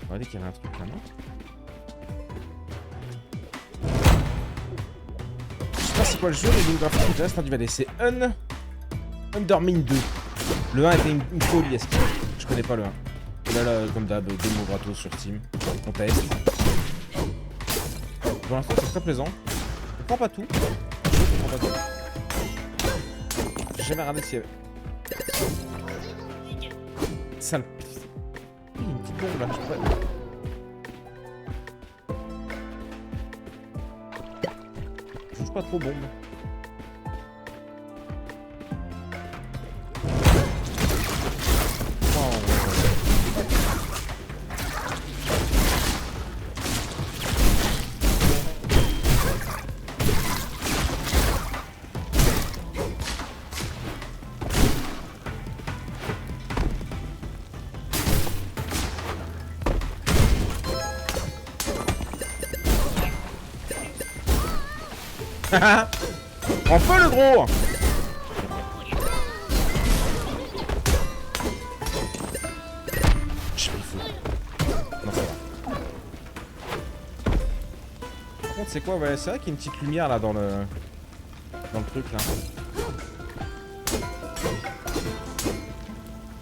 Regardez qu'il y avait un truc là, non? Je sais pas c'est quoi le jeu, mais il y a une graphique qui intéresse du VD. C'est Undermine 2. Le 1 était une folie, est-ce que je connais pas le 1. Et là, comme d'hab, démo gratos sur Steam. On teste. Pour l'instant, c'est très plaisant. On prend pas tout. On prend pas tout. J'ai jamais regardé s'il y avait. Sale. Il y a une petite bombe là, je sais pas. Je joue pas trop bombe. En feu le gros! Je suis fou. Non, ça va. Par contre, c'est quoi? Ouais, c'est vrai qu'il y a une petite lumière là dans le truc là.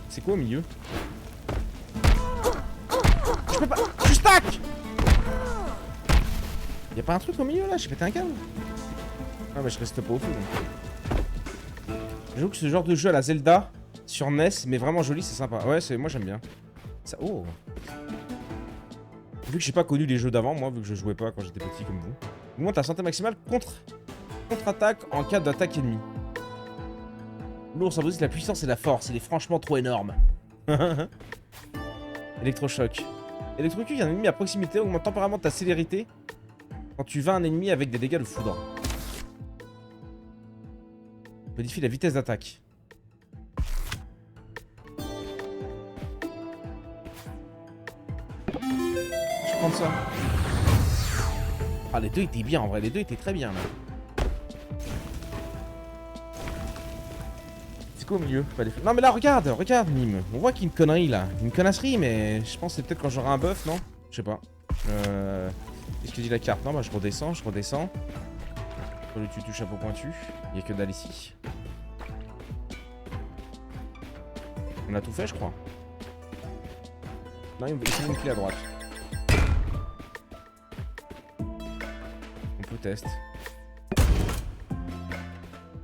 C'est quoi au milieu? Je peux pas. Je stack. Y'a pas un truc au milieu là? J'ai pété un câble. Ah mais je reste pas au feu donc. J'avoue que ce genre de jeu à la Zelda sur NES, mais vraiment joli, c'est sympa. Ouais, moi j'aime bien. Ça... Oh. Vu que j'ai pas connu les jeux d'avant, moi, vu que je jouais pas quand j'étais petit comme vous. Augmente ta santé maximale contre-attaque en cas d'attaque ennemie. Lourd, ça la puissance et la force. Il est franchement trop énorme. Électrochoc. Électrocute un ennemi à proximité, augmente temporairement ta célérité quand tu vas un ennemi avec des dégâts de foudre. Modifie la vitesse d'attaque. Je vais prendre ça. Ah, les deux étaient bien en vrai, les deux étaient très bien là. C'est quoi au milieu? Non mais là regarde, regarde Mime. On voit qu'il y a une connerie là. Une connasserie, mais je pense que c'est peut-être quand j'aurai un buff, non? Je sais pas. Qu'est-ce que dit la carte? Non, bah je redescends, je redescends. Pour le tutu chapeau pointu. Il y a que dalle ici. On a tout fait, je crois. Non, il me faut une clé à droite. On peut tester.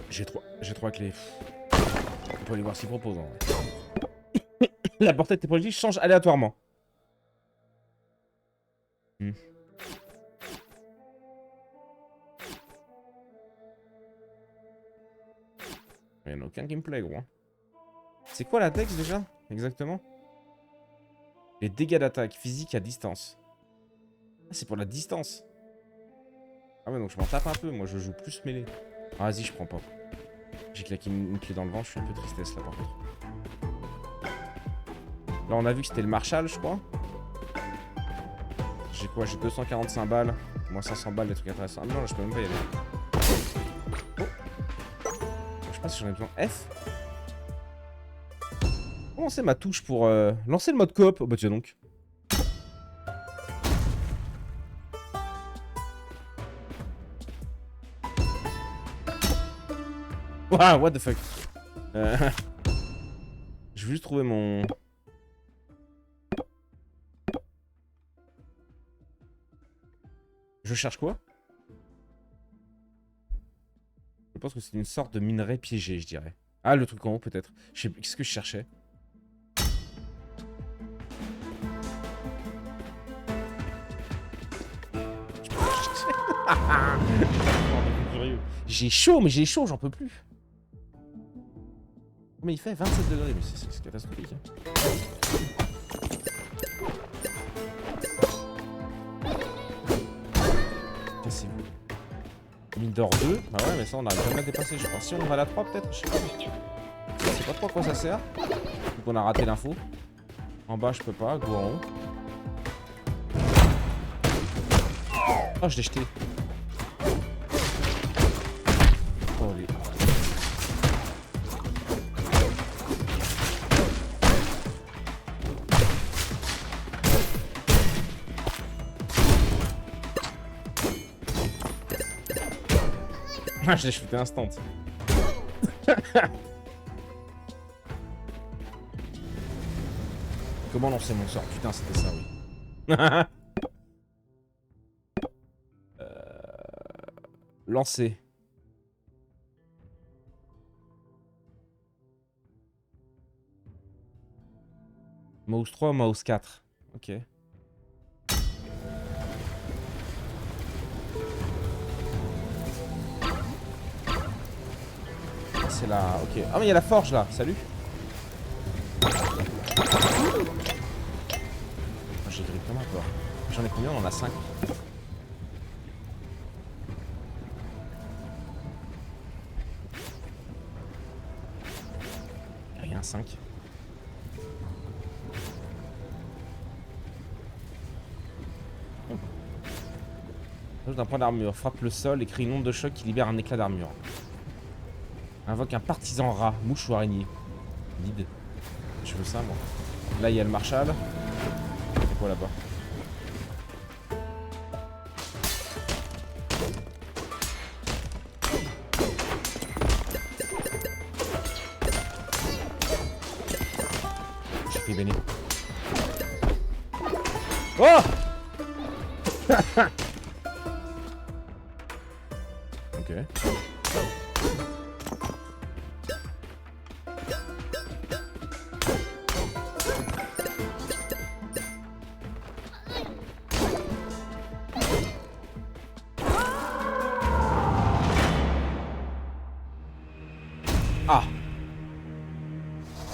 J'ai trois clés. On peut aller voir ce qu'il propose. Hein. La portée de tes projectiles change aléatoirement. Il n'y en a aucun qui me plaît, gros. C'est quoi la texte déjà? Exactement. Les dégâts d'attaque physique à distance. Ah, c'est pour la distance. Ah ouais, donc je m'en tape un peu. Moi, je joue plus mêlée. Ah, vas-y, je prends pas. J'ai claqué une clé dans le vent. Je suis un peu tristesse là, par contre. Là, on a vu que c'était le Marshall, je crois. J'ai quoi? J'ai 245 balles. Moins 500 balles, des trucs intéressants. Ah non, là, je peux même pas y aller. Oh. Je sais pas si j'en ai besoin. F. Comment c'est ma touche pour lancer le mode coop? Oh bah tiens donc. Waouh, what the fuck. Je vais juste trouver mon... Je cherche quoi? Je pense que c'est une sorte de minerai piégé, je dirais. Ah, le truc en haut peut-être. Je sais plus, qu'est-ce que je cherchais? J'ai chaud, mais j'ai chaud, j'en peux plus. Mais il fait 27 degrés, mais c'est catastrophique. Cassez-vous. Mine d'or 2. Bah ouais, mais ça, on n'arrive jamais à dépasser, je crois. Si on va à la 3, peut-être, je sais pas. Je sais pas trop à quoi ça sert. Donc on a raté l'info. En bas, je peux pas. Go en haut. Oh, je l'ai jeté. Oh, les... Ah, je l'ai shooté instant. Comment lancer mon sort? Putain, c'était ça, oui. Lancer. Mouse 3, mouse 4. Ok. C'est là. Ok. Ah, mais il y a la forge là. Salut. J'ai directement peur. J'en ai combien? On en a 5. Rien, 5. D'un point d'armure. Frappe le sol et crée une onde de choc qui libère un éclat d'armure. Invoque un partisan rat, mouche ou araignée. Lead. Je veux ça, moi. Là, il y a le Marshall. C'est quoi là-bas? J'ai pris béné. Oh. Ok. Ah.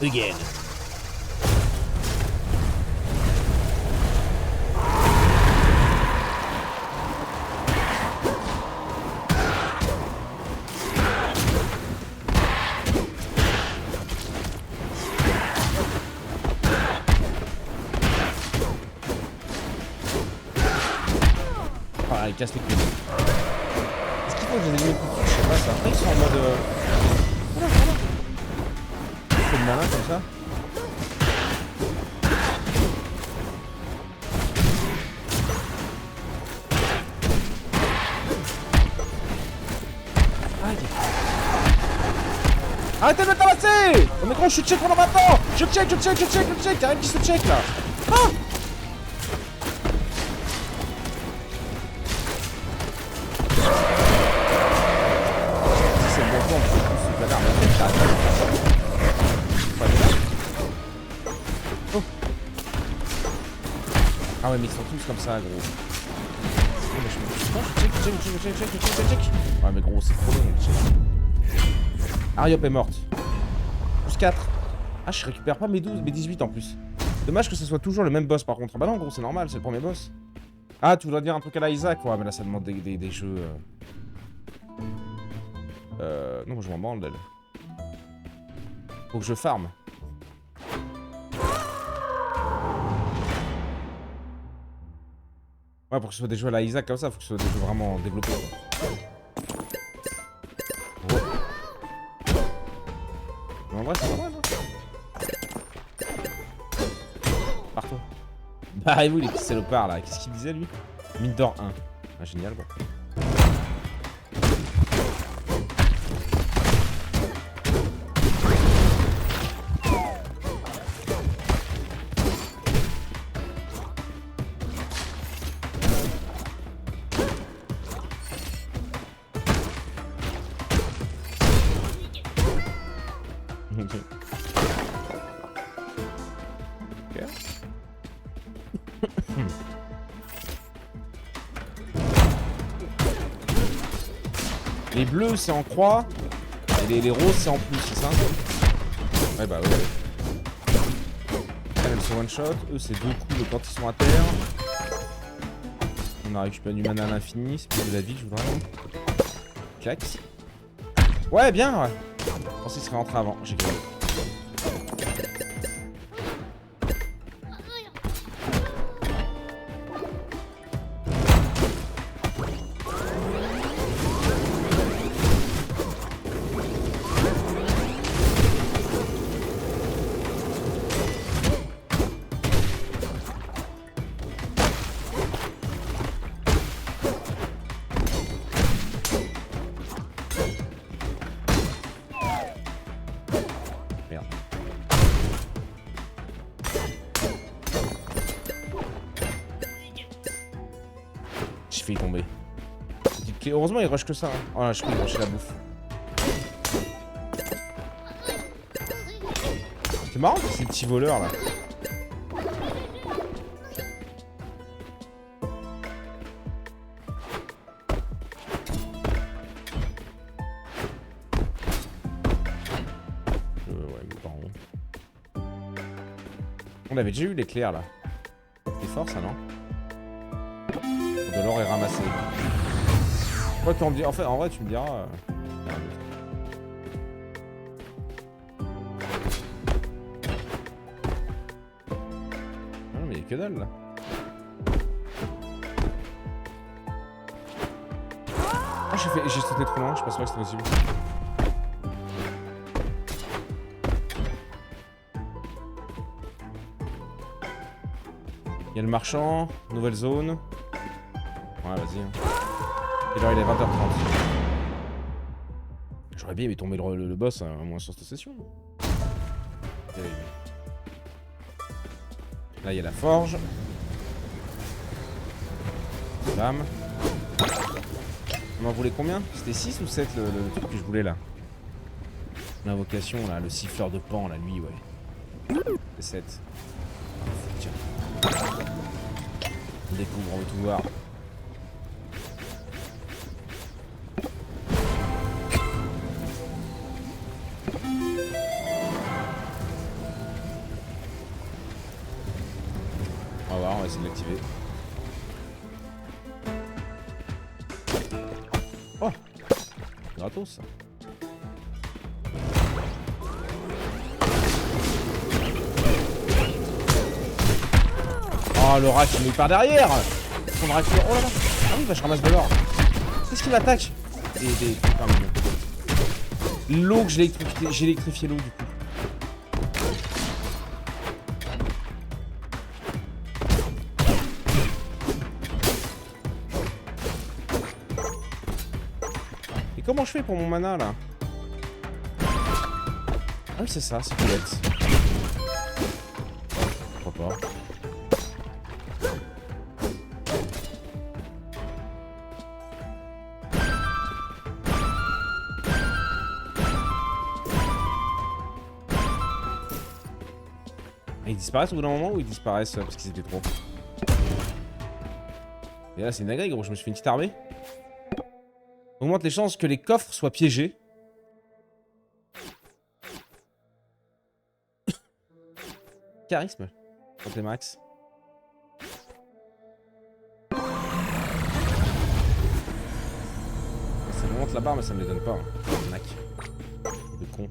Again. Ah, il casse les couilles. Est-ce qu'il faut que je les élimine tout de suite? Je sais pas ça. Après, ils sont en mode. Voilà, voilà. C'est le malin comme ça. Aïe. Arrêtez de me tabasser! Oh mais gros, je suis check pendant maintenant! Je check, y'a rien qui se check là! Ah! C'est le bon plan, c'est pas grave, mais en fait, pas de là. Oh! Ah ouais, mais ils sont tous comme ça, gros. Oh, mais je check. Ouais, mais gros, c'est trop long, le check. Ariop est morte. Plus 4. Ah, je récupère pas mes 12, mes 18 en plus. Dommage que ce soit toujours le même boss par contre. Bah non, gros, c'est normal, c'est le premier boss. Ah, tu voudrais dire un truc à la Isaac? Ouais, mais là, ça demande des jeux. Non, je m'en branle d'elle. Faut que je farm. Ouais, pour que ce soit des jeux à la Isaac comme ça, faut que ce soit des jeux vraiment développés. Mais en vrai, c'est pas mal, hein. Partout. Bah, et vous, les petits salopards là, qu'est-ce qu'il disait lui? Mine d'or 1. Ah, génial, quoi. Les bleus c'est en croix et les roses c'est en plus, c'est ça? Ouais bah ouais. Elles sont one shot, eux c'est 2 coups quand ils sont à terre. On a récupéré du mana à l'infini, c'est plus de la vie que je voudrais. Clax. Ouais bien ouais. Je pensais qu'il serait rentré avant, j'ai gagné. J'ai failli tomber. Petite clé. Heureusement, il rush que ça. Hein. Oh là, je peux rusher la bouffe. C'est marrant, ces petits voleurs là. Ouais, mes parents. On avait déjà eu l'éclair là. C'est fort ça, non? De l'or est ramassé. Quoi tu en dis? En fait, en vrai, tu me diras. Non, mais il y a que dalle là. Ah, j'ai sauté trop loin, je pense pas que c'était possible. Il y a le marchand, nouvelle zone. Ouais, vas-y. Hein. Et là, il est 20h30. J'aurais bien aimé tomber le boss, hein, au moins sur cette session. Là, il y a la forge. Bam. On m'en voulait combien? C'était 6 ou 7 le truc que je voulais là? L'invocation là, le siffleur de pan là, lui, ouais. C'est 7. Tiens. On découvre, on veut tout voir. On va voir, on va essayer de l'activer. Oh! Gratos ça. Oh, le rat qui me par derrière! On va récupérer. Oh là là! Ah oui, bah je ramasse de l'or. Qu'est-ce qui m'attaque? L'eau que j'ai électrifié l'eau du coup. Et comment je fais pour mon mana là? Ah oui, c'est ça, c'est bête. Pourquoi pas? Ils disparaissent au bout d'un moment ou ils disparaissent parce qu'ils étaient trop? Et là c'est une dinguerie gros, je me suis fait une petite armée. Augmente les chances que les coffres soient piégés. Charisme. Santé max. Ça me monte la barre mais ça me les donne pas. Hein. Nac. De con.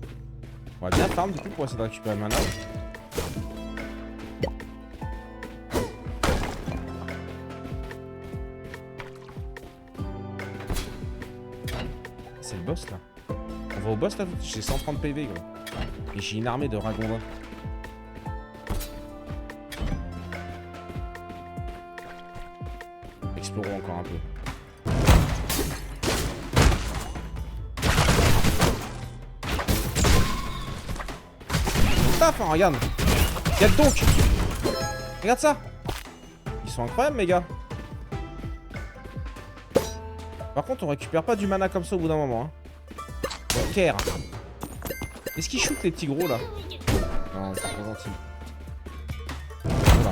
On va bien farm du coup pour essayer de récupérer le mana. C'est le boss là. On va au boss là, j'ai 130 PV gros. Et j'ai une armée de ragondins. Explorons encore un peu. Taf, hein, regarde. Regarde donc. Regarde ça. Ils sont incroyables mes gars. Par contre, on récupère pas du mana comme ça au bout d'un moment. Hein. Ok. Est-ce qu'ils shootent les petits gros là? Non, c'est trop gentil. Voilà.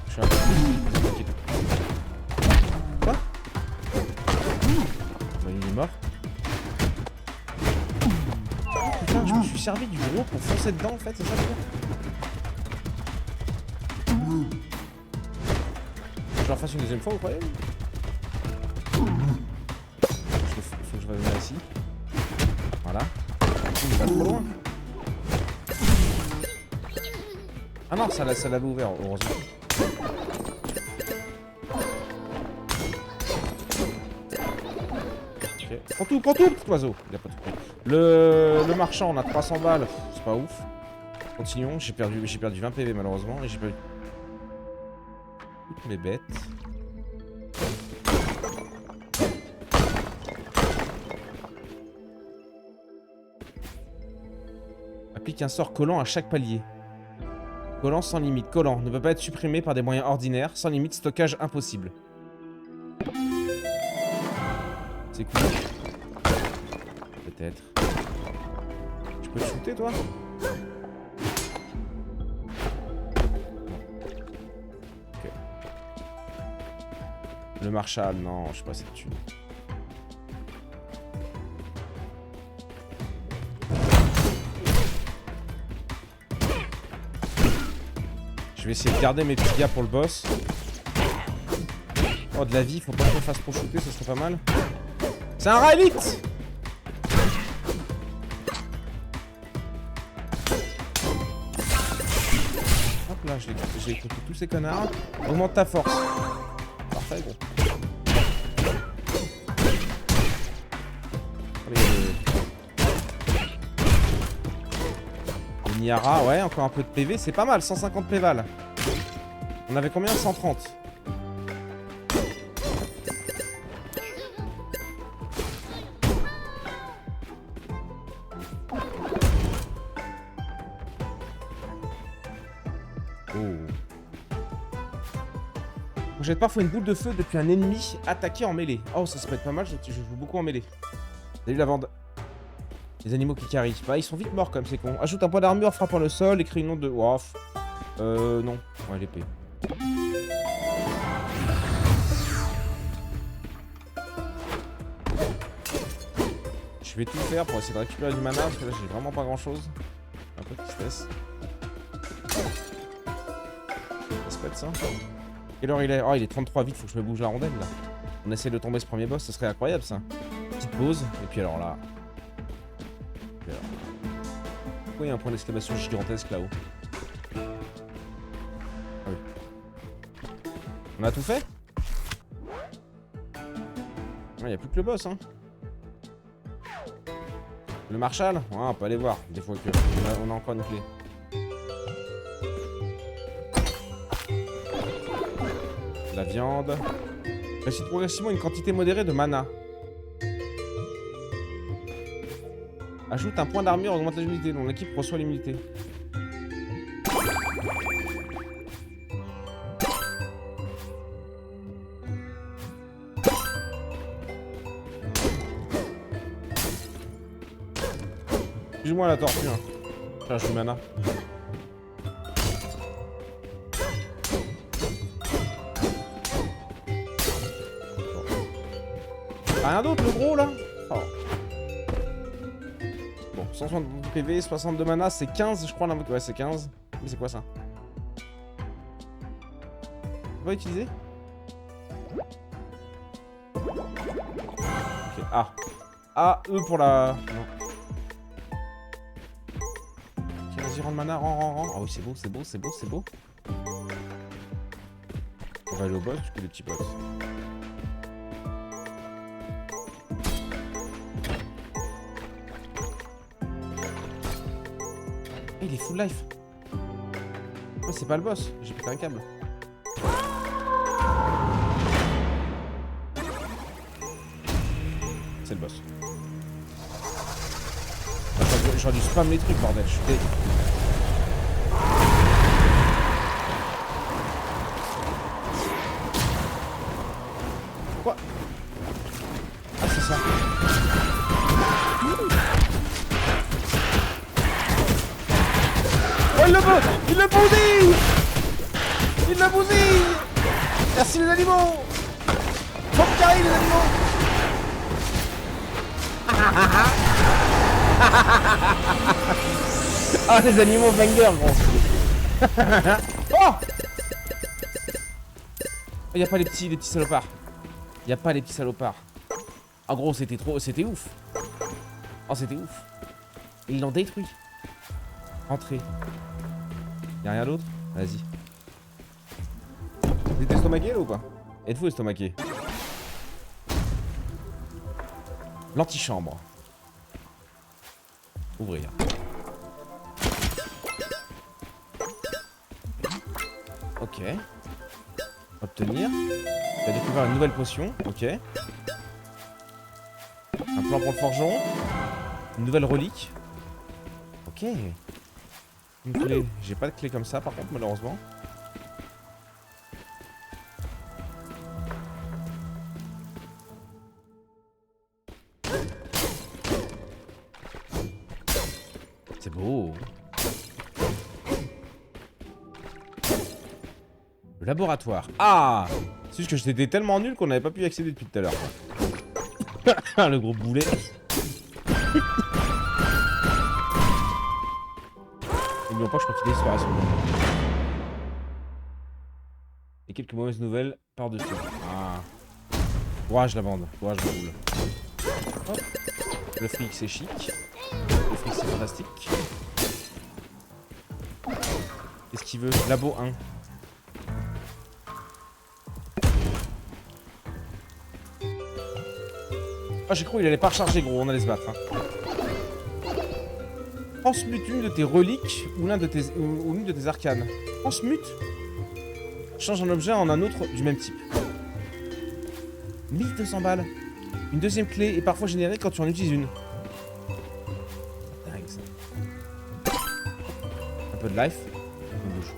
Je suis un peu tranquille. Quoi? Bah, il est mort. Putain, je me suis servi du gros pour foncer dedans en fait, c'est ça le truc? Je le refasse une deuxième fois, vous croyez? Faut que je revienne ici. Voilà. Il va trop loin. Ah non, ça l'avait ouvert, heureusement. Ok. Prends tout, petit oiseau. Il a pas tout pris. Le marchand, on a 300 balles. C'est pas ouf. Continuons. J'ai perdu 20 PV malheureusement. Et j'ai pas eu toutes mes bêtes. Applique un sort collant à chaque palier. Collant sans limite. Collant ne peut pas être supprimé par des moyens ordinaires. Sans limite, stockage impossible. C'est cool. Peut-être. Tu peux te shooter toi? Ok. Le Marshall, non, je sais pas cette thune. Je vais essayer de garder mes petits gars pour le boss. Oh, de la vie, faut pas qu'on fasse trop shooter, ça serait pas mal. C'est un rat élite! Hop là, j'ai écouté tous ces connards. Augmente ta force. Parfait, gros. Le Niara, ouais, encore un peu de PV, c'est pas mal, 150 PV. On avait combien? 130. On jette parfois une boule de feu depuis un ennemi attaqué en mêlée. Oh, ça peut être pas mal, je joue beaucoup en mêlée. Salut la vente. Les animaux qui carrient. Bah, ils sont vite morts comme c'est con. Ajoute un point d'armure frappant le sol, écris une nom de... Ouf. Non. Ouais, l'épée. Je vais tout faire pour essayer de récupérer du mana, parce que là, j'ai vraiment pas grand-chose. Un peu de tristesse. Ça se pète, ça. Quelle heure il est? Oh, il est 33 vite, faut que je me bouge la rondelle, là. On essaie de tomber ce premier boss, ce serait incroyable, ça. Petite pause, et puis alors là... Pourquoi il y a un point d'exclamation gigantesque là-haut? Ah oui. On a tout fait? Il n'y a plus que le boss, hein. Le Marshall? Ouais, on peut aller voir, des fois que... On a encore une clé. La viande. Réussit progressivement une quantité modérée de mana. Ajoute un point d'armure, augmente l'immunité, dont l'équipe reçoit l'immunité. Excuse-moi la tortue, hein. Je cherche du mana. Rien d'autre, le gros, là? Oh. Bon, 160 PV, 62 mana, c'est 15, je crois. Ouais, c'est 15. Mais c'est quoi, ça? On va utiliser? Ok, A. A, E pour la... Non. Ok, vas-y, rends le mana, rends. Ah oui, c'est beau, c'est beau, c'est beau, c'est beau. On va aller au boss, du coup, les petits boss. Il est full life. Ouais, c'est pas le boss. J'ai pété un câble. C'est le boss. J'aurais dû spam les trucs, bordel. Je suis deg. Quoi? Ah, c'est ça. Oh, il le veut! Il le bousille! Il le bousille! Merci les animaux! Faut carré les animaux! Ah, les animaux bangers, gros! Oh! Il y a pas les petits salopards. Il y a pas les petits salopards. Ah, gros, c'était trop... C'était ouf. Oh, c'était ouf. Ils l'ont détruit. Entrez. Y'a rien d'autre? Vas-y. Vous êtes estomaqué là ou pas? Êtes-vous estomaqué? L'antichambre. Ouvrir. Ok. Obtenir. Tu as découvert une nouvelle potion. Ok. Un plan pour le forgeron. Une nouvelle relique. Ok. Une clé. J'ai pas de clé comme ça par contre malheureusement. C'est beau. Le laboratoire. Ah! C'est juste que j'étais tellement nul qu'on n'avait pas pu y accéder depuis tout à l'heure. Le gros boulet. N'oublions pas que je crois qu'il est disparaît. Et quelques mauvaises nouvelles par-dessus. Ah. Courage la bande. Courage la boule. Hop. Le fric c'est chic. Le fric c'est fantastique. Qu'est-ce qu'il veut? Labo 1. Ah, j'ai cru qu'il allait pas recharger, gros. On allait se battre. Hein. Transmute une de tes reliques ou l'une de tes arcanes. Transmute. Change un objet en un autre du même type. 1200 balles. Une deuxième clé est parfois générée quand tu en utilises une. Dingue ça. Un peu de life. On bouge.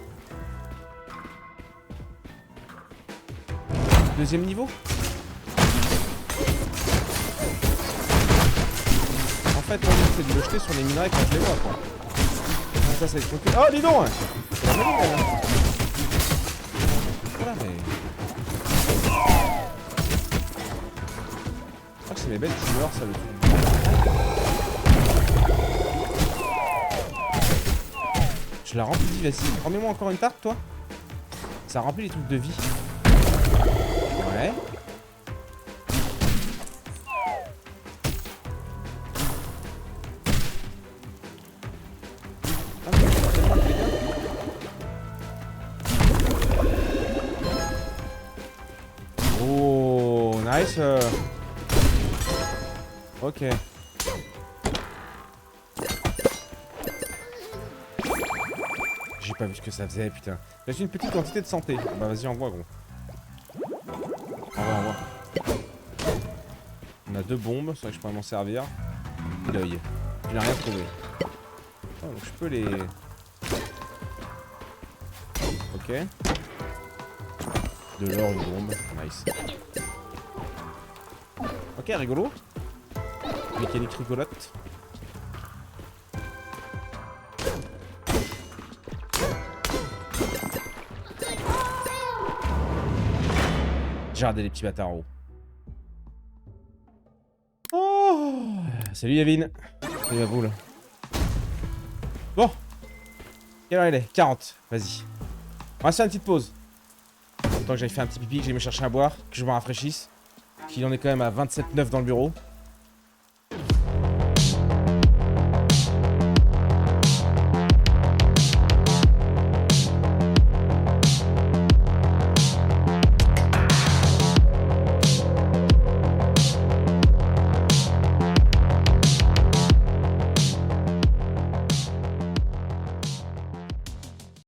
Deuxième niveau. En fait, mon but c'est de le jeter sur les minerais quand je les vois, quoi. Donc ça, c'est le concret. Oh, dis donc! C'est la même idée, hein. Voilà, mais. Je crois que c'est mes bêtes qui meurent, ça, le truc. Je la remplis de vie, vas-y. Remets-moi encore une tarte, toi. Ça remplit les trucs de vie. Ouais. Oh, nice. Ok. J'ai pas vu ce que ça faisait, putain. J'ai une petite quantité de santé. Bah vas-y, envoie, gros. Envoie. On a 2 bombes, c'est vrai que je pourrais m'en servir. L'œil. Je n'ai rien trouvé. Oh, donc je peux les... Ok. De l'or, une bombe. Nice. Ok, rigolo. Mécanique rigolote. J'ai regardé les petits bâtards en haut. Oh, salut Yavin. Salut ma boule. Bon. Quelle heure il est? 40. Vas-y. On va se faire une petite pause. Tant que j'aille faire un petit pipi, que j'aille me chercher à boire, que je me rafraîchisse. Qu'il en est quand même à 27,9 dans le bureau.